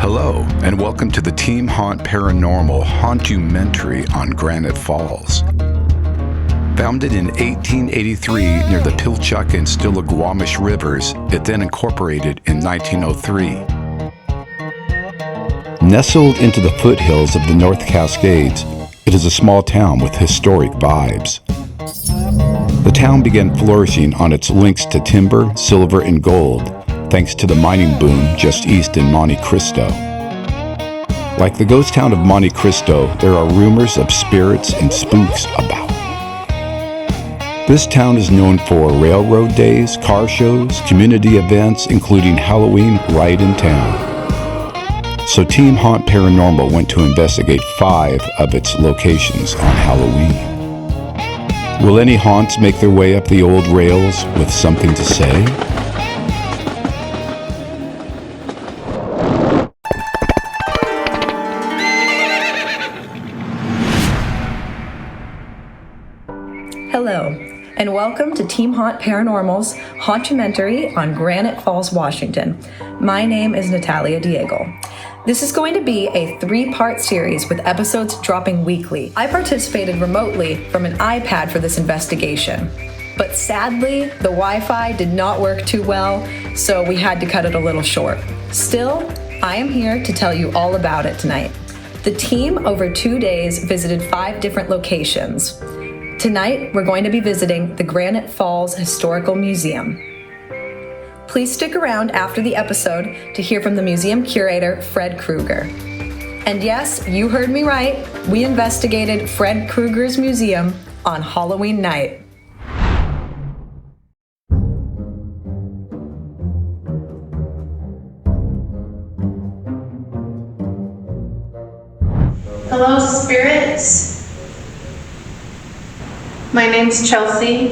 Hello, and welcome to the Team Haunt Paranormal Hauntumentary on Granite Falls. Founded in 1883 near the Pilchuck and Stillaguamish rivers, it then incorporated in 1903. Nestled into the foothills of the North Cascades, it is a small town with historic vibes. The town began flourishing on its links to timber, silver, and gold, thanks to the mining boom just east in Monte Cristo. Like the ghost town of Monte Cristo, there are rumors of spirits and spooks about. This town is known for railroad days, car shows, community events, including Halloween right in town. So Team Haunt Paranormal went to investigate 5 of its locations on Halloween. Will any haunts make their way up the old rails with something to say? Hello, and welcome to Team Haunt Paranormal's Hauntumentary on Granite Falls, Washington. My name is Natalia Diego. This is going to be a 3-part series with episodes dropping weekly. I participated remotely from an iPad for this investigation, but sadly, the Wi-Fi did not work too well, so we had to cut it a little short. Still, I am here to tell you all about it tonight. The team over 2 days visited 5 different locations. Tonight, we're going to be visiting the Granite Falls Historical Museum. Please stick around after the episode to hear from the museum curator, Fred Krueger. And yes, you heard me right. We investigated Fred Krueger's museum on Halloween night. Hello, spirits. My name's Chelsea.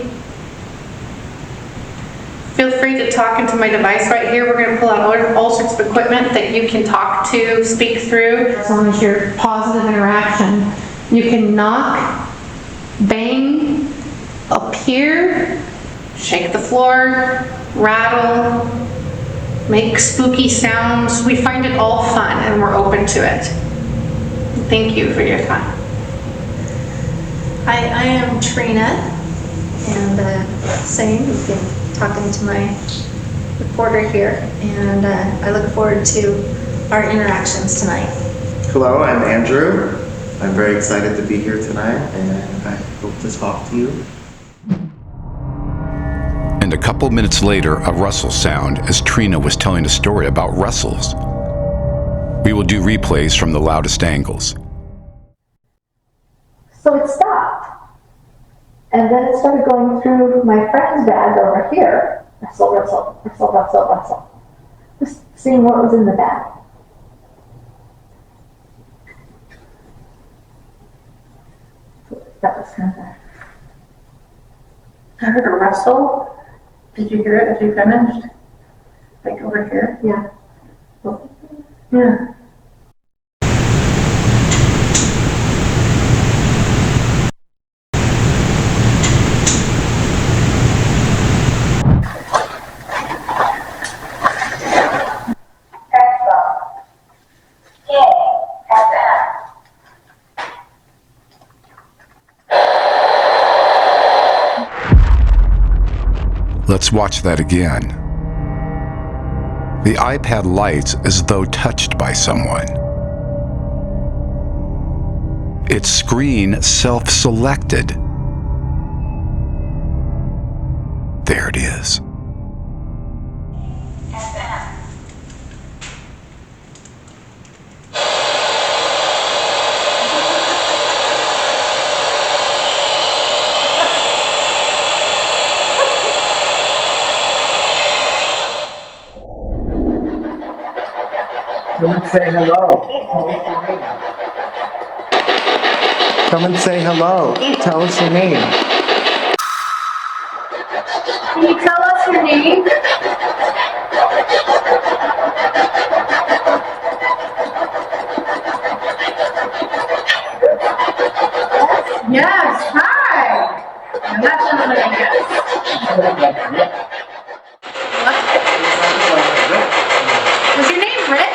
Feel free to talk into my device right here. We're going to pull out all sorts of equipment that you can talk to, speak through. As long as you're positive interaction. You can knock, bang, appear, shake the floor, rattle, make spooky sounds. We find it all fun and we're open to it. Thank you for your time. Hi, I am Trina, and same, you've been talking to my reporter here, and I look forward to our interactions tonight. Hello, I'm Andrew. I'm very excited to be here tonight, and I hope to talk to you. And a couple minutes later, a rustle sound as Trina was telling a story about rustles. We will do replays from the loudest angles. So it stopped. And then it started going through my friend's bag over here. Rustle, rustle, rustle, rustle, rustle. Just seeing what was in the bag. That was kind of... I heard a rustle. Did you hear it as you finished? Like over here? Yeah. Yeah. Let's watch that again. The iPad lights as though touched by someone. Its screen self-selected. There it is. Come and say hello. Come and say hello. Tell us your name. Can you tell us your name? Yes, hi! And that's what I'm gonna guess. What's your name, Rick?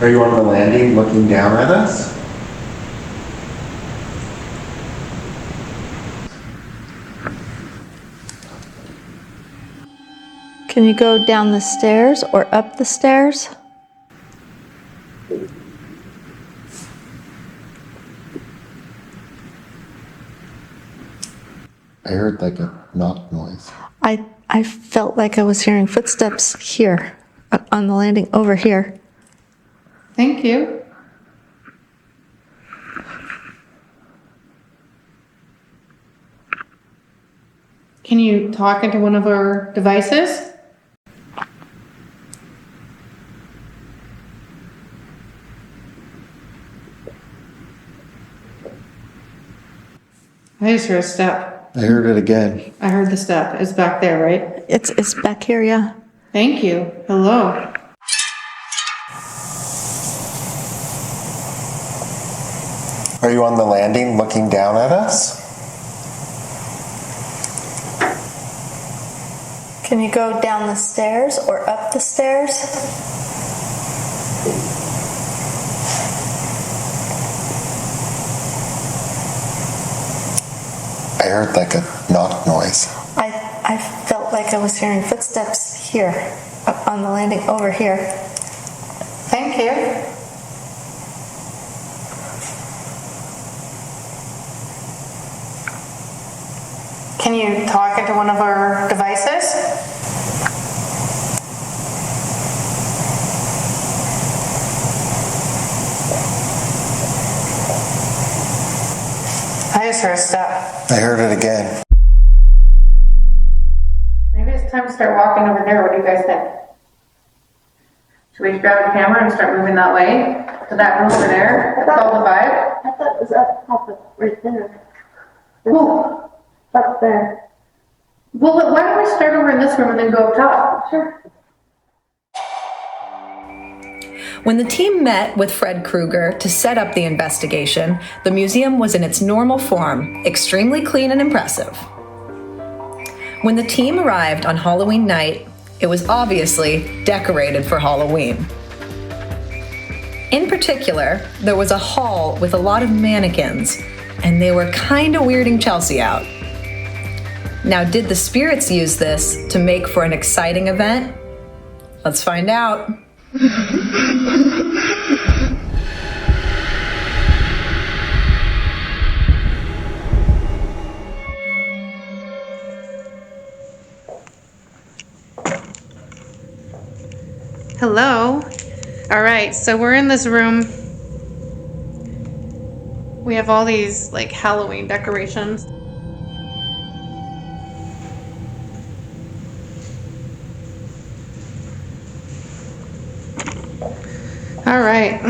Are you on the landing looking down at us? Can you go down the stairs or up the stairs? I heard like a knock noise. I felt like I was hearing footsteps here, on the landing over here. Thank you. Can you talk into one of our devices? I just heard a step. I heard it again. I heard the step. It's back there, right? It's back here, yeah. Thank you. Hello. Are you on the landing looking down at us? Can you go down the stairs or up the stairs? I heard like a knock noise. I felt like I was hearing footsteps here, up on the landing over here. Thank you. Can you talk into one of our devices? I just heard a step. I heard it again. Maybe it's time to start walking over there. What do you guys think? Should we grab a camera and start moving that way? To that room over there? That's all the vibe? I thought it was up top of right there. Ooh. Up there. Well, why don't we start over in this room and then go up top? Sure. When the team met with Fred Krueger to set up the investigation, the museum was in its normal form, extremely clean and impressive. When the team arrived on Halloween night, it was obviously decorated for Halloween. In particular, there was a hall with a lot of mannequins, and they were kinda weirding Chelsea out. Now, did the spirits use this to make for an exciting event? Let's find out. Hello. All right, so we're in this room. We have all these like Halloween decorations. All right.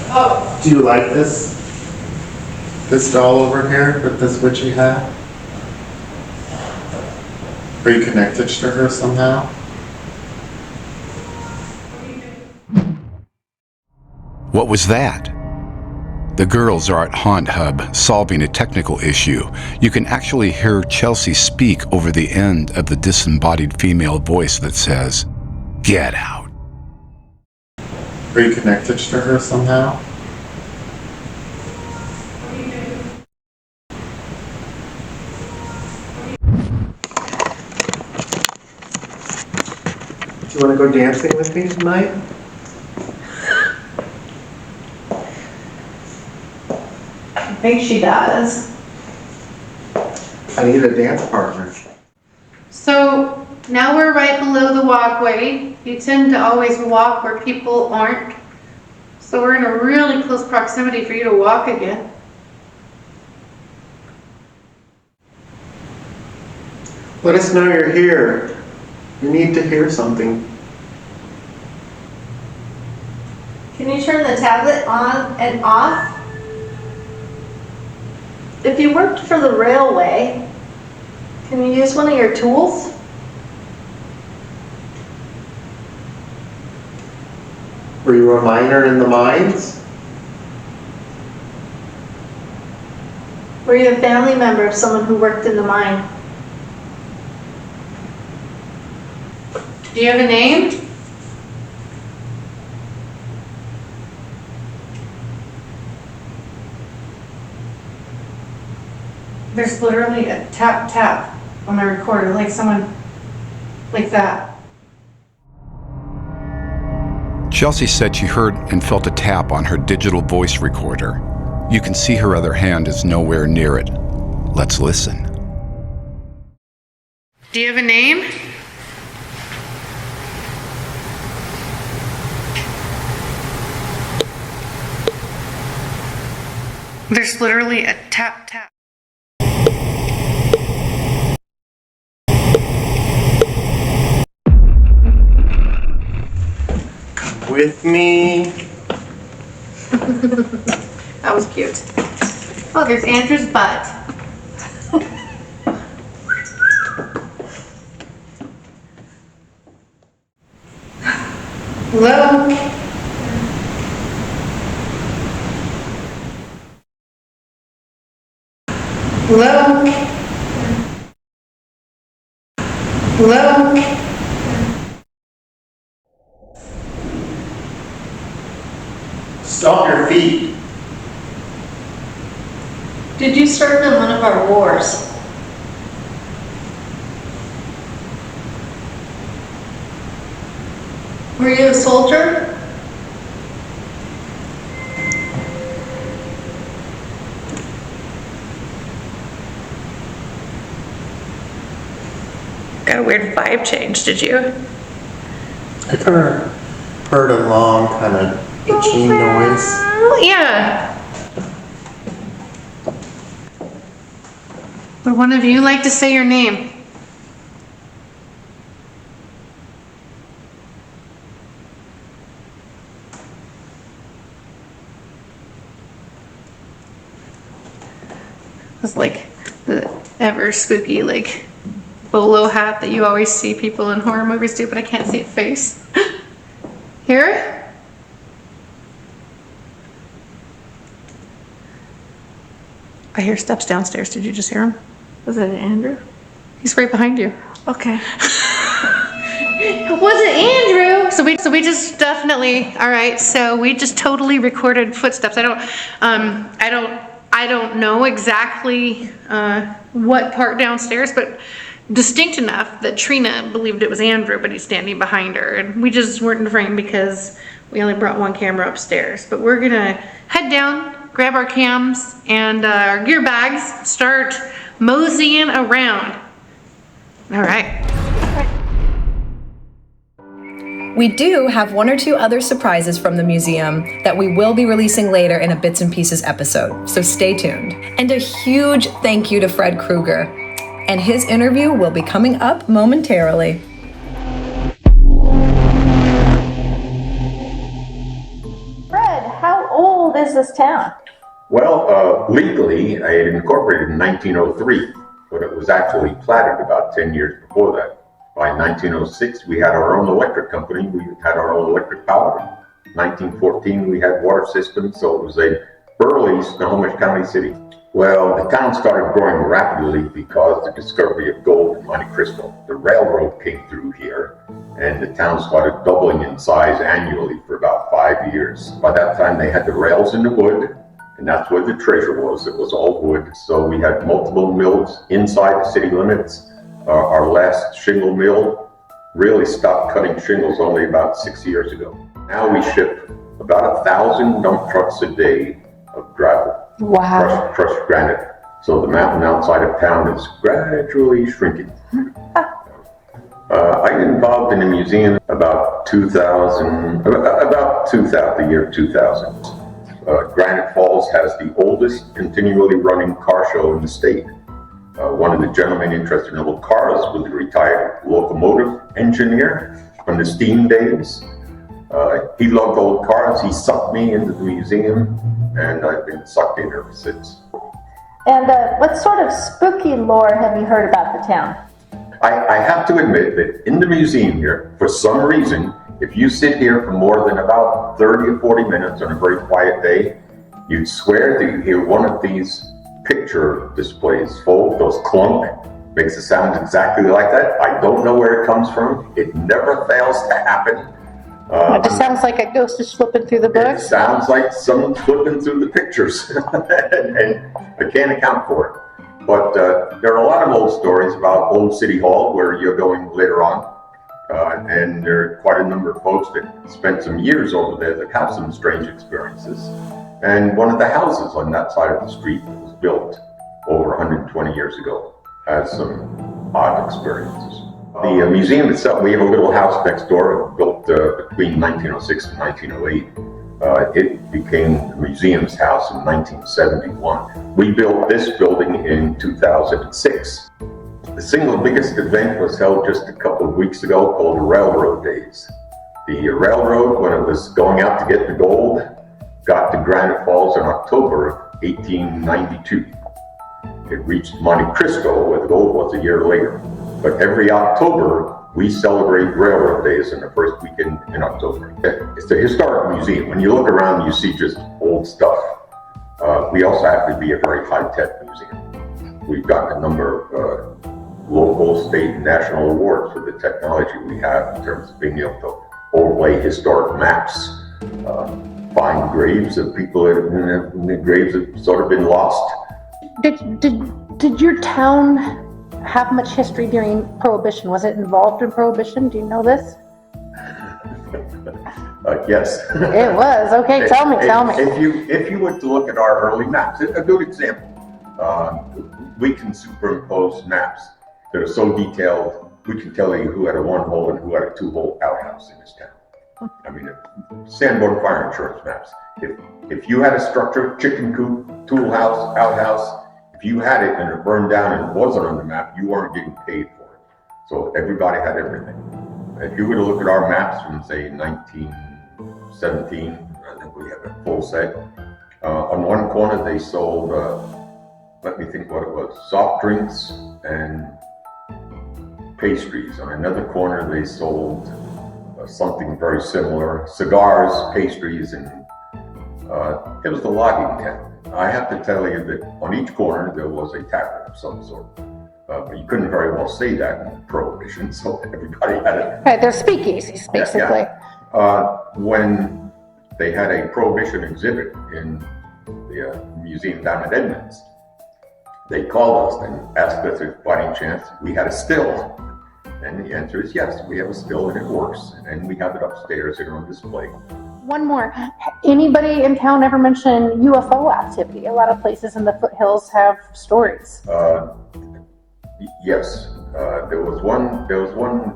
Oh, Do you like this? This doll over here with this witchy hat? Are you connected to her somehow? What was that? The girls are at Haunt Hub solving a technical issue. You can actually hear Chelsea speak over the end of the disembodied female voice that says, "Get out." Are you connected to her somehow? Do you want to go dancing with me tonight? I think she does. I need a dance partner. So now we're right below the walkway. You tend to always walk where people aren't. So we're in a really close proximity for you to walk again. Let us know you're here. You need to hear something. Can you turn the tablet on and off? If you worked for the railway, can you use one of your tools? Were you a miner in the mines? Were you a family member of someone who worked in the mine? Do you have a name? There's literally a tap tap on my recorder, like someone, like that. Chelsea said she heard and felt a tap on her digital voice recorder. You can see her other hand is nowhere near it. Let's listen. Do you have a name? There's literally a tap tap. With me. That was cute. Oh, there's Andrew's butt. Hello? Hello? Hello? Stop your feet. Did you serve in one of our wars? Were you a soldier? Got a weird vibe change, did you? I kind of heard a long kind of itching noise. Yeah. Would one of you like to say your name? It's like the ever spooky like bolo hat that you always see people in horror movies do, but I can't see a face. Here? I hear steps downstairs. Did you just hear him? Was it Andrew? He's right behind you. Okay. Was it Andrew? So we just definitely, all right, so we just totally recorded footsteps. I don't know exactly what part downstairs, but distinct enough that Trina believed it was Andrew, but he's standing behind her. And we just weren't in frame because we only brought one camera upstairs. But we're gonna head down, grab our cams and our gear bags, start moseying around. All right. We do have one or two other surprises from the museum that we will be releasing later in a Bits and Pieces episode, so stay tuned. And a huge thank you to Fred Krueger, and his interview will be coming up momentarily. Fred, how old is this town? Well, legally, it incorporated in 1903, but it was actually platted about 10 years before that. By 1906, we had our own electric company. We had our own electric power. 1914, we had water systems, so it was a burly Snohomish County city. Well, the town started growing rapidly because of the discovery of gold in Monte Cristo. The railroad came through here, and the town started doubling in size annually for about 5 years. By that time, they had the rails in the wood, and that's where the treasure was. It was all wood. So we had multiple mills inside the city limits. Our last shingle mill really stopped cutting shingles only about 6 years ago. Now we ship about 1,000 dump trucks a day of gravel. Wow. Crushed granite. So the mountain outside of town is gradually shrinking. I got involved in the museum about the year 2000. Granite Falls has the oldest continually running car show in the state. One of the gentlemen interested in old cars was a retired locomotive engineer from the steam days. He loved old cars. He sucked me into the museum, and I've been sucked in ever since. And what sort of spooky lore have you heard about the town? I have to admit that in the museum here, for some reason, if you sit here for more than about 30 or 40 minutes on a very quiet day, you'd swear that you hear one of these picture displays fold, those clunk, makes it sound exactly like that. I don't know where it comes from. It never fails to happen. It just sounds like a ghost is flipping through the It books. sounds like someone flipping through the pictures, and I can't account for it. But there are a lot of old stories about Old City Hall where you're going later on. And there are quite a number of folks that spent some years over there that have some strange experiences. And one of the houses on that side of the street that was built over 120 years ago has some odd experiences. The museum itself, we have a little house next door built between 1906 and 1908. It became the museum's house in 1971. We built this building in 2006. The single biggest event was held just a couple of weeks ago called the Railroad Days. The railroad, when it was going out to get the gold, got to Granite Falls in October of 1892. It reached Monte Cristo, where the gold was, a year later. But every October, we celebrate Railroad Days in the first weekend in October. It's a historic museum. When you look around, you see just old stuff. We also happen to be a very high-tech museum. We've gotten a number of local, state, and national awards for the technology we have in terms of being able to overlay historic maps, find graves of people that the graves have sort of been lost. Did your town have much history during Prohibition? Was it involved in Prohibition? Do you know this? Yes. It was. Okay, tell me. If you were to look at our early maps, a good example, we can superimpose maps that are so detailed, we can tell you who had a one-hole and who had a two-hole outhouse in this town. I mean, Sanborn Fire Insurance maps. If you had a structure, chicken coop, tool house, outhouse, if you had it and it burned down and it wasn't on the map, you weren't getting paid for it. So everybody had everything. If you were to look at our maps from, say, 1917, I think we have a full set. On one corner, they sold, let me think what it was, soft drinks and pastries. On another corner, they sold something very similar, cigars, pastries, and it was the logging town. I have to tell you that on each corner there was a tavern of some sort. But you couldn't very well say that in Prohibition, so everybody had it. Right, they're speakeasies, basically. Yeah. When they had a Prohibition exhibit in the museum down at Edmonds, they called us and asked us if by any chance we had a still. And the answer is yes, we have a still and it works, and we have it upstairs and on display. One more. Anybody in town ever mention UFO activity? A lot of places in the foothills have stories. Yes, there was one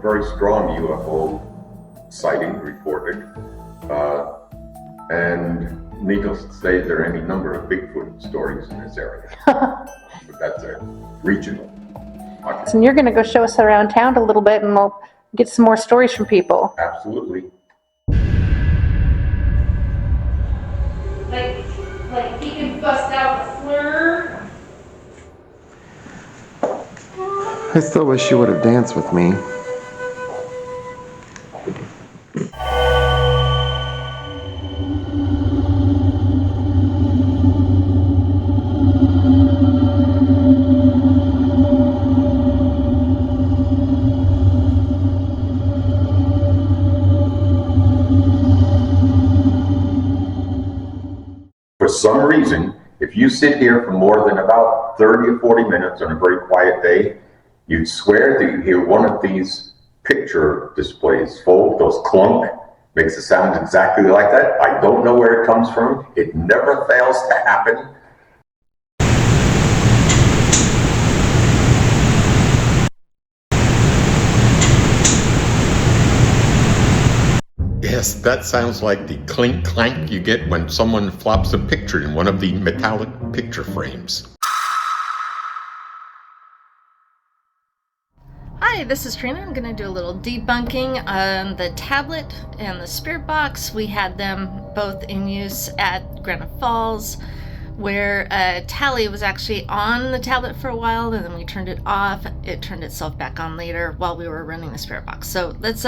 very strong UFO sighting reported, and needless to say, there are any number of Bigfoot stories in this area. But that's a regional. And you're going to go show us around town a little bit, and we'll get some more stories from people. Absolutely. Like he can bust out a slur. I still wish you would have danced with me. For some reason, if you sit here for more than about 30 or 40 minutes on a very quiet day, you'd swear that you hear one of these picture displays fold, those clunk, makes it sound exactly like that. I don't know where it comes from. It never fails to happen. Yes, that sounds like the clink clank you get when someone flops a picture in one of the metallic picture frames. Hi, this is Trina. I'm going to do a little debunking on the tablet and the spirit box. We had them both in use at Granite Falls, where Tally was actually on the tablet for a while, and then we turned it off. It turned itself back on later while we were running the spirit box. So let's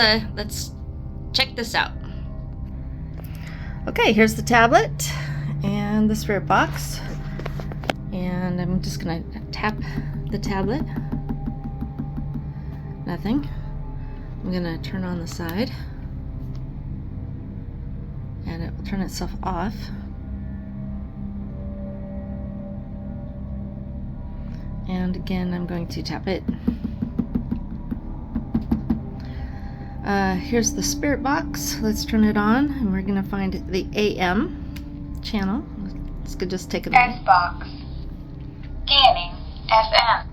check this out. Okay, here's the tablet and the spirit box. And I'm just gonna tap the tablet. Nothing. I'm gonna turn on the side and it will turn itself off. And again, I'm going to tap it. Here's the spirit box. Let's turn it on, and we're gonna find the AM channel. This could just take a minute. Xbox. Scanning FM.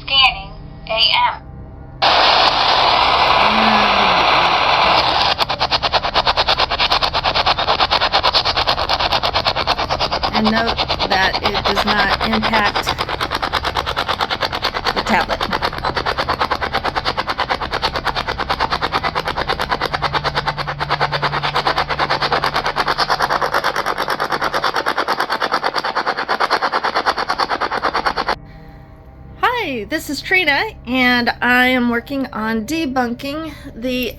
Scanning AM. And note that it does not impact the tablet. Hi, this is Trina, and I am working on debunking the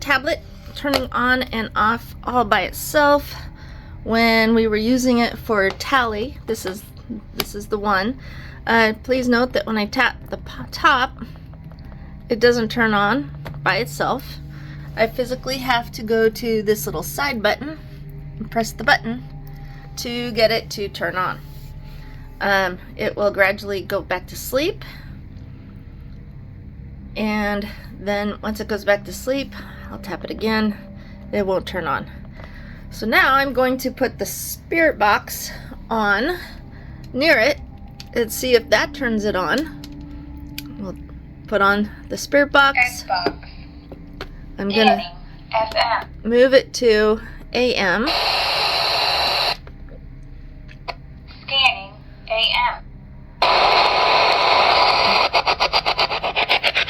tablet turning on and off all by itself. When we were using it for tally, this is the one. Please note that when I tap the top, it doesn't turn on by itself. I physically have to go to this little side button and press the button to get it to turn on. It will gradually go back to sleep, and then once it goes back to sleep, I'll tap it again. It won't turn on. So now I'm going to put the spirit box on near it and see if that turns it on. We'll put on the spirit box. Xbox. I'm gonna FM. move it to AM. Scanning AM.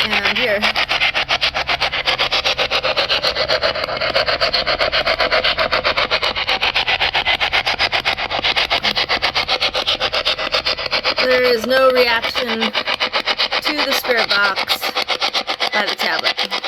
And here. There is no reaction to the spirit box by the tablet.